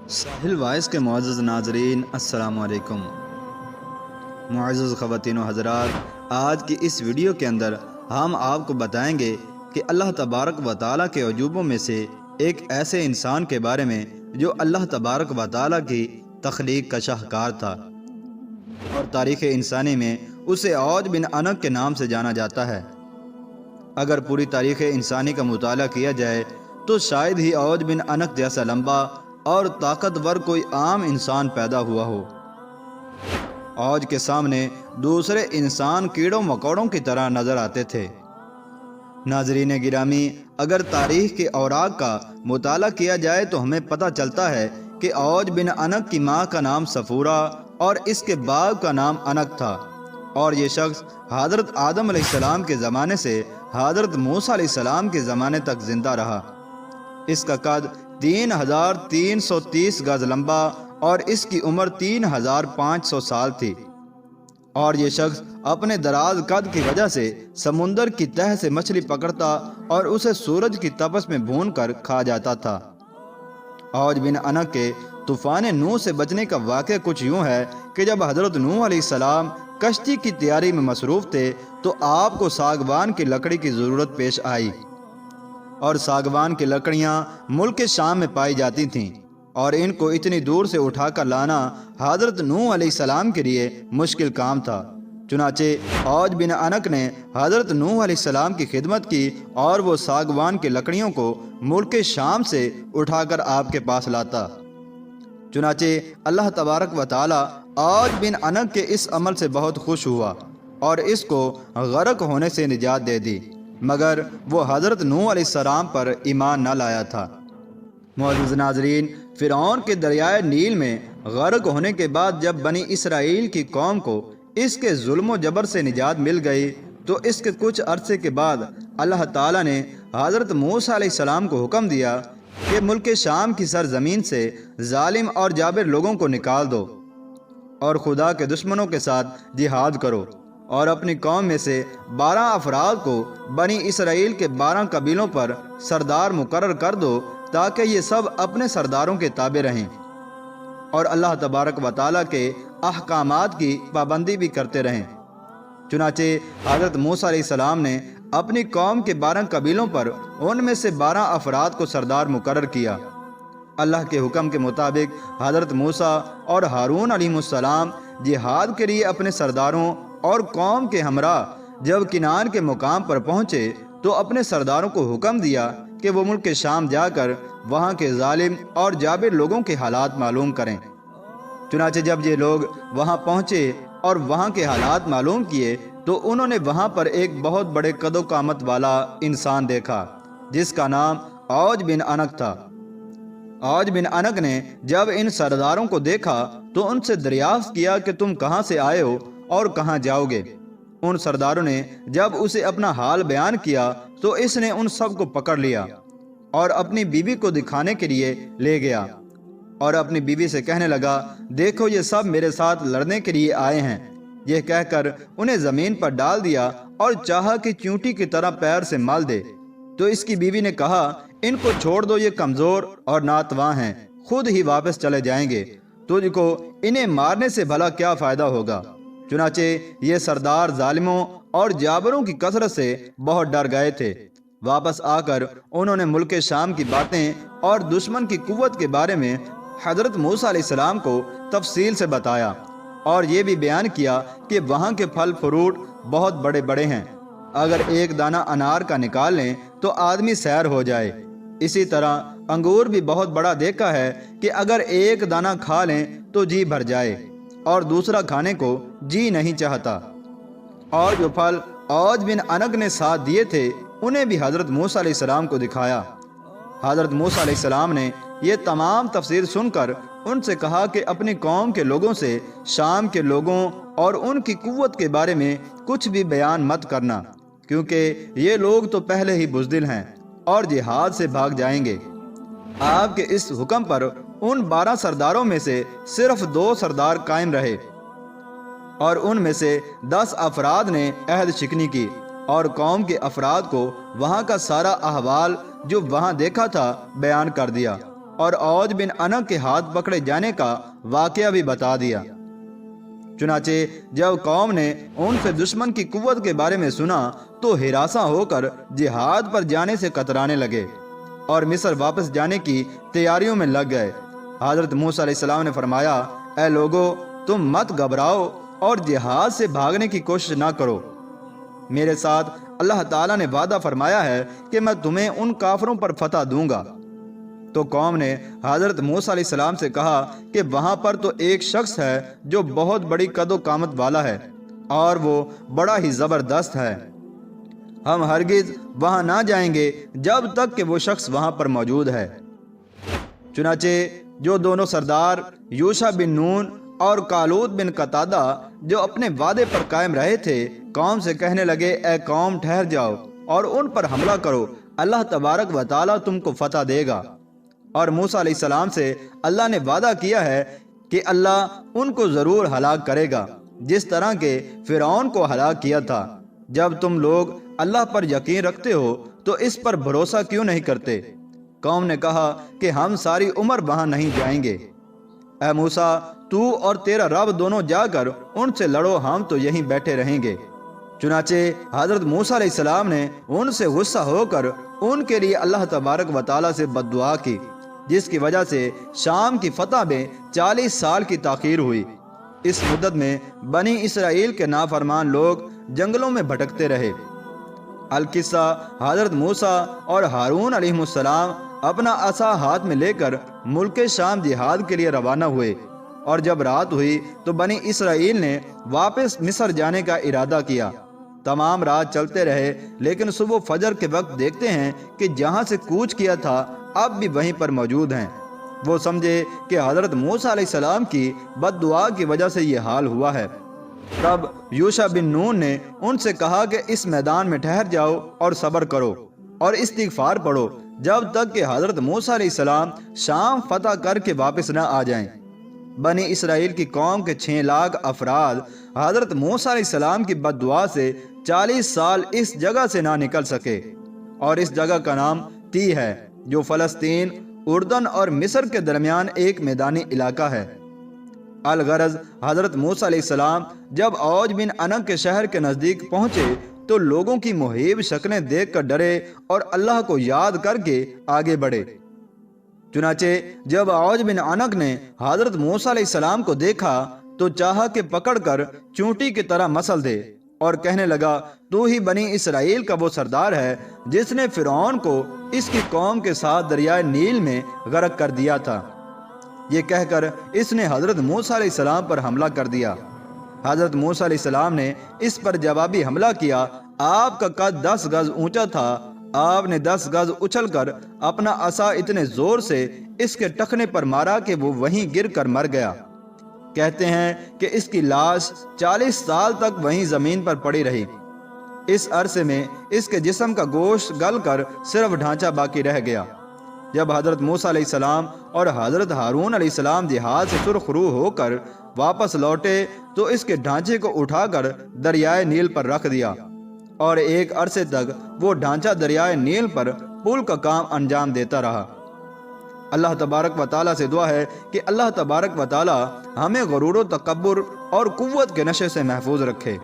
ساحل voice کے معزز ناظرین السلام علیکم۔ معزز خواتین و حضرات، آج کی اس ویڈیو کے اندر ہم آپ کو بتائیں گے کہ اللہ تبارک و تعالیٰ کے عجوبوں میں سے ایک ایسے انسان کے بارے میں جو اللہ تبارک و تعالیٰ کی تخلیق کا شاہکار تھا، اور تاریخ انسانی میں اسے عوج بن عنق کے نام سے جانا جاتا ہے۔ اگر پوری تاریخ انسانی کا مطالعہ کیا جائے تو شاید ہی عوج بن عنق جیسا لمبا اور طاقتور کوئی عام انسان پیدا ہوا ہو۔ عوج کے سامنے دوسرے انسان کیڑوں مکوڑوں کی طرح نظر آتے تھے۔ ناظرین گرامی، اگر تاریخ کے اوراق کا مطالعہ کیا جائے تو ہمیں پتہ چلتا ہے کہ عوج بن عنق کی ماں کا نام صفورہ اور اس کے باپ کا نام عنق تھا، اور یہ شخص حضرت آدم علیہ السلام کے زمانے سے حضرت موسیٰ علیہ السلام کے زمانے تک زندہ رہا۔ اس کا قد 3330 گز لمبا اور اس کی عمر 3500 سال تھی، اور یہ شخص اپنے دراز قد کی وجہ سے سمندر کی تہ سے مچھلی پکڑتا اور اسے سورج کی تپش میں بھون کر کھا جاتا تھا۔ عوج بن عنق کے طوفان نوح سے بچنے کا واقعہ کچھ یوں ہے کہ جب حضرت نوح علیہ السلام کشتی کی تیاری میں مصروف تھے تو آپ کو ساگوان کی لکڑی کی ضرورت پیش آئی، اور ساگوان کی لکڑیاں ملک شام میں پائی جاتی تھیں، اور ان کو اتنی دور سے اٹھا کر لانا حضرت نوح علیہ السلام کے لیے مشکل کام تھا۔ چنانچہ عوج بن عنق نے حضرت نوح علیہ السلام کی خدمت کی اور وہ ساگوان کی لکڑیوں کو ملک شام سے اٹھا کر آپ کے پاس لاتا۔ چنانچہ اللہ تبارک و تعالی عوج بن عنق کے اس عمل سے بہت خوش ہوا اور اس کو غرق ہونے سے نجات دے دی، مگر وہ حضرت نوح علیہ السلام پر ایمان نہ لایا تھا۔ معزز ناظرین، فرعون کے دریائے نیل میں غرق ہونے کے بعد جب بنی اسرائیل کی قوم کو اس کے ظلم و جبر سے نجات مل گئی تو اس کے کچھ عرصے کے بعد اللہ تعالیٰ نے حضرت موسیٰ علیہ السلام کو حکم دیا کہ ملک شام کی سرزمین سے ظالم اور جابر لوگوں کو نکال دو اور خدا کے دشمنوں کے ساتھ جہاد کرو، اور اپنی قوم میں سے 12 افراد کو بنی اسرائیل کے 12 قبیلوں پر سردار مقرر کر دو تاکہ یہ سب اپنے سرداروں کے تابع رہیں اور اللہ تبارک و تعالیٰ کے احکامات کی پابندی بھی کرتے رہیں۔ چنانچہ حضرت موسیٰ علیہ السلام نے اپنی قوم کے 12 قبیلوں پر ان میں سے 12 افراد کو سردار مقرر کیا۔ اللہ کے حکم کے مطابق حضرت موسیٰ اور ہارون علیہ السلام جہاد کے لیے اپنے سرداروں اور قوم کے ہمراہ جب کنعان کے مقام پر پہنچے تو اپنے سرداروں کو حکم دیا کہ وہ ملک شام جا کر وہاں کے ظالم اور جابر لوگوں کے حالات معلوم کریں۔ چنانچہ جب یہ لوگ وہاں پہنچے اور وہاں کے حالات معلوم کیے تو انہوں نے وہاں پر ایک بہت بڑے قد و قامت والا انسان دیکھا جس کا نام عوج بن عنق تھا۔ عوج بن عنق نے جب ان سرداروں کو دیکھا تو ان سے دریافت کیا کہ تم کہاں سے آئے ہو اور کہاں جاؤ گے؟ ان سرداروں نے جب اسے اپنا حال بیان کیا تو اس نے ان سب کو پکڑ لیا اور اپنی بیوی کو دکھانے کے لیے لے گیا، اور اپنی بیوی سے کہنے لگا، دیکھو یہ سب میرے ساتھ لڑنے کے لیے آئے ہیں۔ یہ کہہ کر انہیں زمین پر ڈال دیا اور چاہا کہ چونٹی کی طرح پیر سے مال دے، تو اس کی بیوی نے کہا، ان کو چھوڑ دو، یہ کمزور اور ناتواں ہیں، خود ہی واپس چلے جائیں گے، تجھ کو انہیں مارنے سے بھلا کیا فائدہ ہوگا؟ چنانچہ یہ سردار ظالموں اور جابروں کی کثرت سے بہت ڈر گئے تھے۔ واپس آ کر انہوں نے ملک شام کی باتیں اور دشمن کی قوت کے بارے میں حضرت موسیٰ علیہ السلام کو تفصیل سے بتایا، اور یہ بھی بیان کیا کہ وہاں کے پھل فروٹ بہت بڑے بڑے ہیں، اگر ایک دانہ انار کا نکال لیں تو آدمی سیر ہو جائے۔ اسی طرح انگور بھی بہت بڑا دیکھا ہے کہ اگر ایک دانہ کھا لیں تو جی بھر جائے، اور دوسرا کھانے کو جی نہیں چاہتا۔ اور جو پھل عوج بن عنق نے ساتھ دیے تھے انہیں بھی حضرت موسیٰ علیہ السلام کو دکھایا۔ حضرت موسیٰ علیہ السلام نے یہ تمام تفسیر سن کر ان سے کہا کہ اپنی قوم کے لوگوں سے شام کے لوگوں اور ان کی قوت کے بارے میں کچھ بھی بیان مت کرنا، کیونکہ یہ لوگ تو پہلے ہی بزدل ہیں اور جہاد سے بھاگ جائیں گے۔ آپ کے اس حکم پر ان 12 سرداروں میں سے صرف 2 سردار قائم رہے، اور ان میں سے 10 افراد نے عہد شکنی کی اور قوم کے افراد کو وہاں کا سارا احوال جو وہاں دیکھا تھا بیان کر دیا۔ اور اوج بن انق کے ہاتھ پکڑے جانے کا واقعہ بھی بتا دیا۔ چنانچہ جب قوم نے ان سے دشمن کی قوت کے بارے میں سنا تو ہراساں ہو کر جہاد پر جانے سے کترانے لگے اور مصر واپس جانے کی تیاریوں میں لگ گئے۔ حضرت موسیٰ علیہ السلام نے فرمایا، اے لوگو، تم مت گھبراؤ اور جہاد سے بھاگنے کی کوشش نہ کرو۔ میرے ساتھ اللہ تعالیٰ نے وعدہ فرمایا ہے کہ میں تمہیں ان کافروں پر فتح دوں گا۔ تو قوم نے حضرت موسیٰ علیہ السلام سے کہا کہ وہاں پر تو ایک شخص ہے جو بہت بڑی قد و قامت والا ہے اور وہ بڑا ہی زبردست ہے، ہم ہرگز وہاں نہ جائیں گے جب تک کہ وہ شخص وہاں پر موجود ہے۔ چنانچہ جو دونوں سردار یوشع بن نون اور کالود بن قتادہ جو اپنے وعدے پر قائم رہے تھے، قوم سے کہنے لگے، اے قوم، ٹھہر جاؤ اور ان پر حملہ کرو، اللہ تبارک و تعالیٰ تم کو فتح دے گا۔ اور موسیٰ علیہ السلام سے اللہ نے وعدہ کیا ہے کہ اللہ ان کو ضرور ہلاک کرے گا، جس طرح کہ فرعون کو ہلاک کیا تھا۔ جب تم لوگ اللہ پر یقین رکھتے ہو تو اس پر بھروسہ کیوں نہیں کرتے؟ قوم نے کہا کہ ہم ساری عمر وہاں نہیں جائیں گے۔ اے موسیٰ، تو اور تیرا رب دونوں جا کر ان سے لڑو، ہم تو یہیں بیٹھے رہیں گے۔ چنانچہ حضرت موسیٰ علیہ السلام نے ان سے غصہ ہو کر ان کے لیے اللہ تبارک و تعالیٰ سے بد دعا کی، جس کی وجہ سے شام کی فتح میں 40 سال کی تاخیر ہوئی۔ اس مدت میں بنی اسرائیل کے نافرمان لوگ جنگلوں میں بھٹکتے رہے۔ القصہ، حضرت موسیٰ اور ہارون علیہ السلام اپنا عصا ہاتھ میں لے کر ملک شام جہاد کے لیے روانہ ہوئے، اور جب رات ہوئی تو بنی اسرائیل نے واپس مصر جانے کا ارادہ کیا۔ تمام رات چلتے رہے، لیکن صبح فجر کے وقت دیکھتے ہیں کہ جہاں سے کوچ کیا تھا اب بھی وہیں پر موجود ہیں۔ وہ سمجھے کہ حضرت موسیٰ علیہ السلام کی بد دعا کی وجہ سے یہ حال ہوا ہے۔ تب یوشع بن نون نے ان سے کہا کہ اس میدان میں ٹھہر جاؤ اور صبر کرو اور استغفار پڑھو جب تک کہ حضرت موسیٰ علیہ السلام شام فتح کر کے واپس نہ آ جائیں۔ بنی اسرائیل کی قوم کے 6 لاکھ افراد حضرت موسیٰ علیہ السلام کی بد دعا سے 40 سال اس جگہ سے نہ نکل سکے، اور اس جگہ کا نام تی ہے، جو فلسطین، اردن اور مصر کے درمیان ایک میدانی علاقہ ہے۔ الغرض، حضرت موسیٰ علیہ السلام جب اوج بن انق کے شہر کے نزدیک پہنچے تو لوگوں کی مہیب شکلیں دیکھ کر ڈرے اور اللہ کو یاد کر کے آگے بڑھے۔ چنانچہ جب اوج بن انق نے حضرت موسیٰ علیہ السلام کو دیکھا تو چاہا کہ پکڑ کر چونٹی کی طرح مسل دے، اور کہنے لگا، تو ہی بنی اسرائیل کا وہ سردار ہے جس نے فرعون کو اس کی قوم کے ساتھ دریائے نیل میں غرق کر دیا تھا۔ یہ کہہ کر اس نے حضرت موسیٰ علیہ السلام پر حملہ کر دیا۔ حضرت موسیٰ علیہ السلام نے اس پر جوابی حملہ کیا۔ آپ کا قد 10 گز اونچا تھا، آپ نے 10 گز اچھل کر اپنا عصا اتنے زور سے اس کے ٹخنے پر مارا کہ وہ وہیں گر کر مر گیا۔ کہتے ہیں کہ اس کی لاش 40 سال تک وہیں زمین پر پڑی رہی۔ اس عرصے میں اس کے جسم کا گوشت گل کر صرف ڈھانچہ باقی رہ گیا۔ جب حضرت موسیٰ علیہ السلام اور حضرت ہارون علیہ السلام جہاد سے سرخ روح ہو کر واپس لوٹے تو اس کے ڈھانچے کو اٹھا کر دریائے نیل پر رکھ دیا، اور ایک عرصے تک وہ ڈھانچہ دریائے نیل پر پل کا کام انجام دیتا رہا۔ اللہ تبارک و تعالیٰ سے دعا ہے کہ اللہ تبارک و تعالیٰ ہمیں غرور و تکبر اور قوت کے نشے سے محفوظ رکھے۔